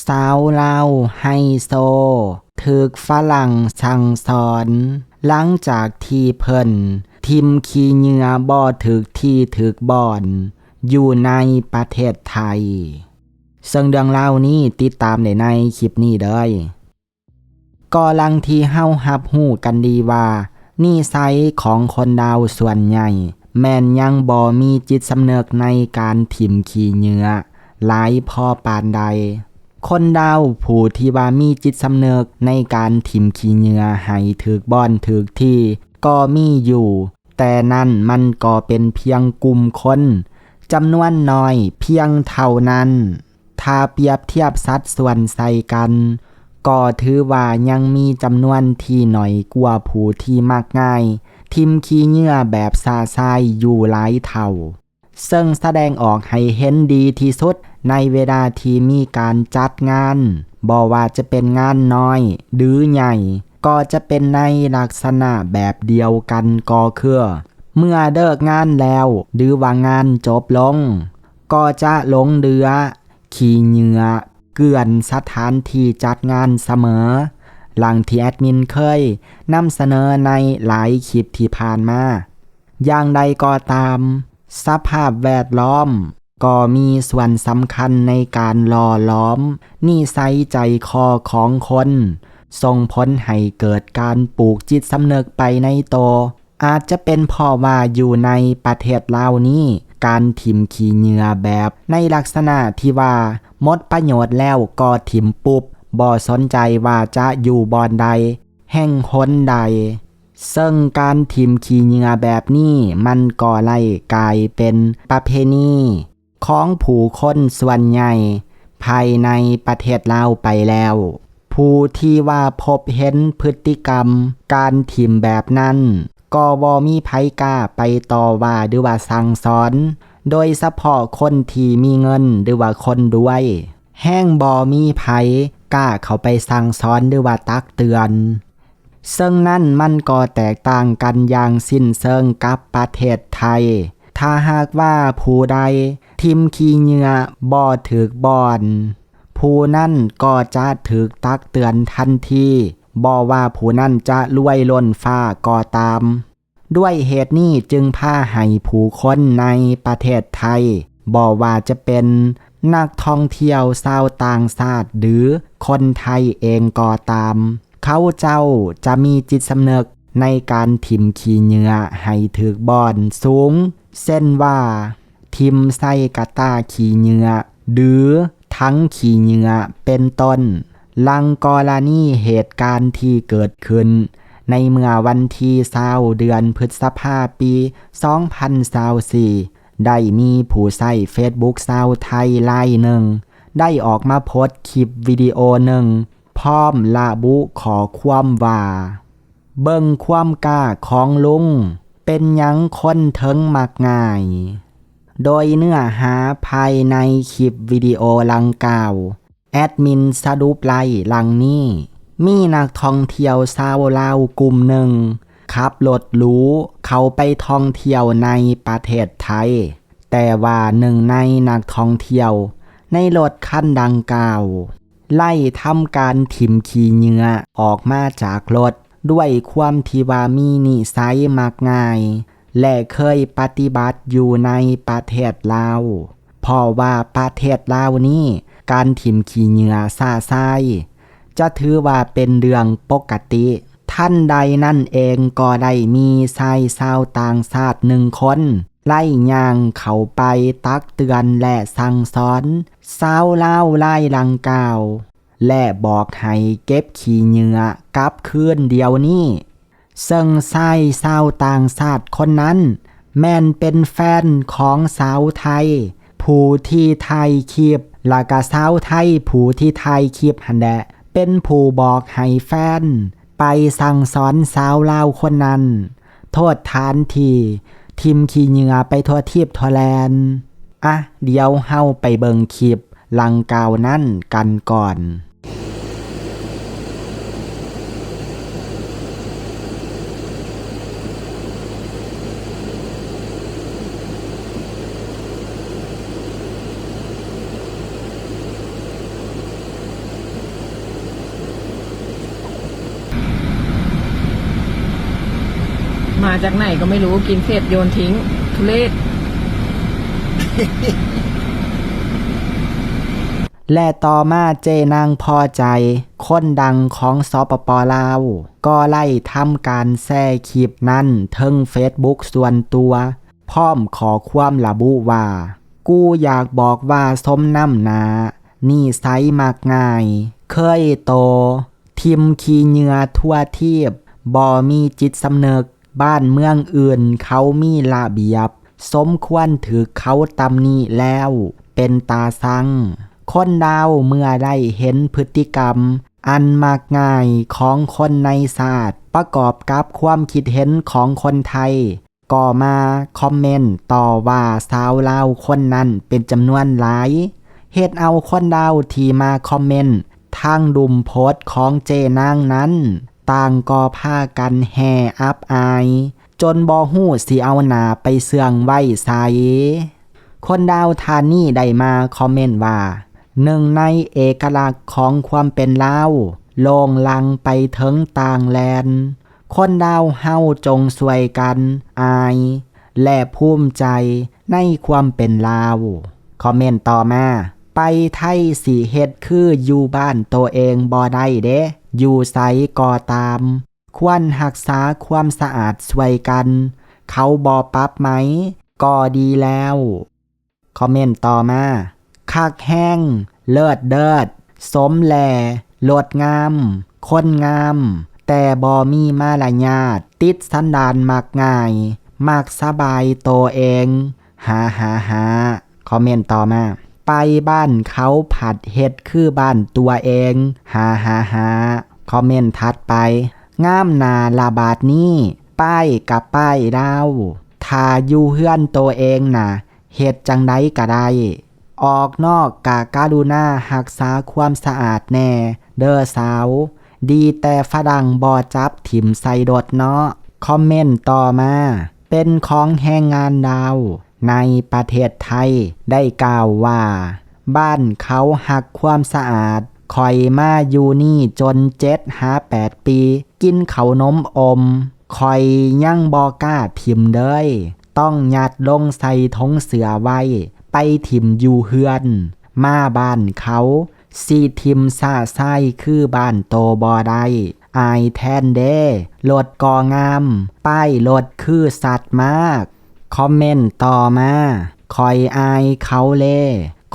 สาวลาวไฮโซถูกฝรั่งสั่งสอนหลังจากที่เพิ่นทิมขี้เหงื่อบ่ถูกที่ถูกบ่อนอยู่ในประเทศไทยซึ่งเรื่องราวนี้ติดตามได้ในคลิปนี้เด้อก็ลังที่เฮารับรู้กันดีว่านิสัยของคนดาวส่วนใหญ่แม่นยังบ่มีจิตสำนึกในการทิมขี้เหงื่อหลายพอปานใดคนดาวผู้ที่ว่ามีจิตสำนึกในการทิมขี้เหงื่อให้ถูกบ่อนถูกที่ก็มีอยู่แต่นั่นมันก็เป็นเพียงกลุ่มคนจำนวนน้อยเพียงเท่านั้นถ้าเปรียบเทียบสัดส่วนใส่กันก็ถือว่ายังมีจำนวนที่น้อยกว่าผู้ที่มักง่ายทิมขี้เหงื่อแบบซาซายอยู่หลายเท่าซึ่งแสดงออกให้เห็นดีที่สุดในเวลาที่มีการจัดงานบ่ว่าจะเป็นงานน้อยหรือใหญ่ก็จะเป็นในลักษณะแบบเดียวกันก็คือเมื่อเลิกงานแล้วหรือว่างานจบลงก็จะลงเรือขี่เหงื่อเกลื่อนสถานที่จัดงานเสมอหลังที่แอดมินเคยนำเสนอในหลายคลิปที่ผ่านมาอย่างใดก็ตามสภาพแวดล้อมก็มีส่วนสำคัญในการหล่อหลอมนิสัยใจคอของคนส่งผลให้เกิดการปลูกจิตสำนึกไปในตัวอาจจะเป็นเพราะว่าอยู่ในประเทศลาวนี้การทิมขี้เหงื่อแบบในลักษณะที่ว่าหมดประโยชน์แล้วก็ทิมปุ๊บบ่สนใจว่าจะอยู่บ่อนใดแห่งหนใดซึ่งการทิมขี้เหงื่อแบบนี้มันก็ไล่กลายเป็นประเพณีของผู้คนส่วนใหญ่ภายในประเทศลาวไปแล้วผู้ที่ว่าพบเห็นพฤติกรรมการทิมแบบนั้นก็บ่มีไผกล้าไปต่อว่าหรือว่าสั่งสอนโดยเฉพาะคนที่มีเงินหรือว่าคนรวยแห้งบ่มีไผกล้าเข้าไปสั่งสอนหรือว่าตักเตือนซึ่งนั่นมันก็แตกต่างกันอย่างสิ้นเชิงกับประเทศไทยถ้าหากว่าผู้ใดทิมขี้เหงื่อบ่ถูกบ่อนผู้นั้นก็จะถูกตักเตือนทันทีบ่ว่าผู้นั้นจะรวยล้นฟ้าก็ตามด้วยเหตุนี้จึงพาให้ผู้คนในประเทศไทยบ่ว่าจะเป็นนักท่องเที่ยวชาวต่างชาติหรือคนไทยเองก็ตามเขาเจ้าจะมีจิตสำนึกในการทิมขี้เหงื่อให้ถูกบ่อนสูงเช่นว่าทิมใส่กระต้าขี้เหงื่อหรือทั้งขี้เหงื่อเป็นต้นลังกรณีเหตุการณ์ที่เกิดขึ้นในเมื่อวันที่20เดือนพฤษภาคมปี2024ได้มีผู้ใช้ Facebook ชาวไทยรายหนึ่งได้ออกมาโพสต์คลิปวิดีโอหนึ่งพร้อมระบุขอความว่าเบิ่งความกล้าของลุงเป็นหยังคนเถิงมักง่ายโดยเนื้อหาภายในคลิปวิดีโอดังกล่าวแอดมินสรุปไล่ลังนี้มีนักท่องเที่ยวชาวลาวกลุ่มหนึ่งขับรถหรูเขาไปท่องเที่ยวในประเทศไทยแต่ว่าหนึ่งในนักท่องเที่ยวในรถคันดังกล่าวไล่ทำการทิมขี้เหงื่อออกมาจากรถด้วยความที่ว่ามีนิสัยมักง่ายและเคยปฏิบัติอยู่ในประเทศลาวเพราะว่าประเทศลาวนี้การทิมขี้เหงื่อซาซายจะถือว่าเป็นเรื่องปกติท่านใดนั่นเองก็ได้มีชายชาวต่างชาติ1 คนไล่ย่างเข้าไปตักเตือนและสั่งสอนชาวลาวรายดังกล่าวและบอกให้เก็บขี้เหงื่อกลับคืนเดี๋ยวนี้ซึ่งชายชาวต่างชาติคนนั้นแม่นเป็นแฟนของสาวไทยผู้ที่ถ่ายคลิปและก็สาวไทยผู้ที่ถ่ายคลิปหั่นแหละเป็นผู้บอกให้แฟนไปสั่งสอนสาวลาวคนนั้นโทษฐานที่ทิมขี้เหงื่อไปทั่วทิพย์ทั่วแลนอ่ะเดี๋ยวเฮาไปเบิ่งคลิปลังกล่าวนั้นกันก่อน จากไหนก็ไม่รู้กินเสร็จโยนทิ้งทุเรศ และต่อมาเจนางพอใจคนดังของสปป.ลาวก็ไล่ทำการแชร์คลิปนั้นถึง Facebook ส่วนตัวพร้อมขอความระบุว่ากูอยากบอกว่าสมน้ำหนานี่ไซมักง่ายเคยโตทิมขี้เหงื่อทั่วทีบบ่มีจิตสำนึกบ้านเมืองอื่นเขามีระเบียบสมควรถือเขาตำหนิแล้วเป็นตาสังคนดาวเมื่อได้เห็นพฤติกรรมอันมากง่ายของคนในศาสตร์ประกอบกับความคิดเห็นของคนไทยก็มาคอมเมนต์ต่อว่าสาวลาวคนนั้นเป็นจำนวนหลายเฮ็ดเอาคนดาวที่มาคอมเมนต์ทางดุมโพสต์ของเจนางนั้นต่างก็พากันแห่อับอายจนบ่ฮู้สิเอาหน้าไปเสื่องไว้ไสคนดาวธานีได้มาคอมเมนต์ว่าหนึ่งในเอกลักษณ์ของความเป็นลาวโลงลังไปถึงต่างแลนคนดาวเฮาจงช่วยกันอายและภูมิใจในความเป็นลาวคอมเมนต์ต่อมาไปไทยสิเฮ็ดคืออยู่บ้านตัวเองบ่ได้เด้อยู่ไสก็ตามควรรักษาความสะอาดช่วยกันเขาบ่ปรับไหมก็ดีแล้วคอมเมนต์ต่อมาคักแห้งเลิศเดิดสมแลโลดงามคนงามแต่บ่มีมารยาทติดสันดานมักง่ายมักสบายตัวเองหาคอมเมนต์ต่อมาไปบ้านเขาผัดเฮ็ดคือบ้านตัวเองหาคอมเมนต์ถัดไปงามนาลาบาดนี้ป้ายกับป้ายดาวถ้าอยู่เฮือนตัวเองน่ะเฮ็ดจังไดก็ได้ออกนอกกรุณารักษาความสะอาดแน่เด้อสาวดีแต่ฝรั่งบ่จับถิ่มใส่รถเนาะคอมเมนต์ต่อมาเป็นของแรงงานดาวในประเทศไทยได้กล่าวว่าบ้านเขาหักความสะอาดคอยมาอยู่นี่จน7-8 ปีกินข้าวนมอมคอยยังบ่กล้าถิ่มเด้ยต้องยัดลงใส่ถุงเสือไว้ไปถิ่มอยู่เฮือนมาบ้านเขาสีทิมซาไส้คือบ้านโตบ่ได้อายแทนเด้รถกองามป้ายรถคือสัตว์มากคอมเมนต์ต่อมาคอยอายเขาเล่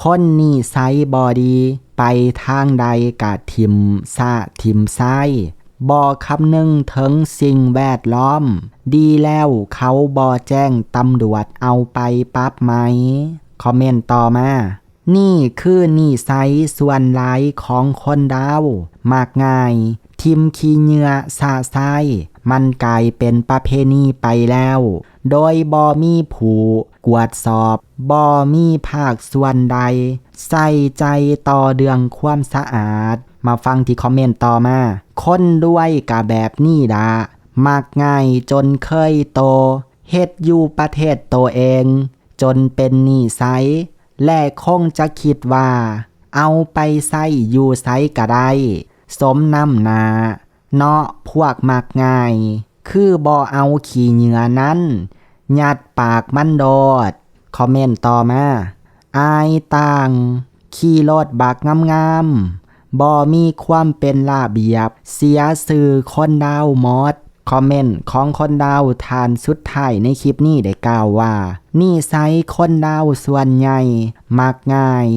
คนนี่ไซบอดีไปทางใดกะทิมซาทิมไส้บ่คำนึงถึงสิ่งแวดล้อมดีแล้วเขาบ่แจ้งตำรวจเอาไปปรับไหมคอมเมนต์ต่อมานี่คือนิสัยส่วนหลายของคนดาวมากง่ายทิมขี้เหงื่อสะไส้มันกลายเป็นประเพณีไปแล้วโดยบ่มีผู้กวดสอบบ่มีภาคส่วนใดใส่ใจต่อเรื่องความสะอาดมาฟังที่คอมเมนต์ต่อมาคนด้วยกะแบบนี้ดามักง่ายจนเคยโตเฮ็ดอยู่ประเทศตัวเองจนเป็นนิสัยและคงจะคิดว่าเอาไปใส่อยู่ไสก็ได้สมน้ำหนาเนาะพวกมักง่ายคือบ่เอาขี้เหงื่อนั้นยัดปากมันโดดคอมเมนต์ต่อมาอายต่างขี่รถบักงามบ่มีความเป็นระเบียบเสียสื่อคนดาวหมดคอมเมนต์ของคนดาวทานสุดท้ายในคลิปนี้ได้กล่าวว่านิสัยคนดาวส่วนใหญ่มักง่าย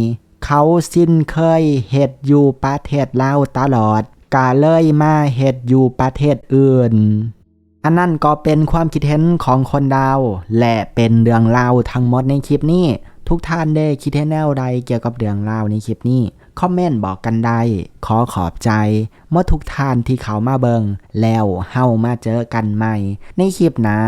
เขาสิ้นเคยเฮ็ดอยู่ประเทศลาวตลอดกะเลยมาเฮ็ดอยู่ประเทศอื่นอันนั้นก็เป็นความคิดเห็นของคนดาวและเป็นเรื่องราวทั้งหมดในคลิปนี้ทุกท่านได้คิดเห็นแนวใดเกี่ยวกับเรื่องราวในคลิปนี้คอมเมนต์บอกกันได้ขอขอบใจเมื่อทุกท่านที่เขามาเบิงแล้วเฮามาเจอกันใหม่ในคลิปหน้า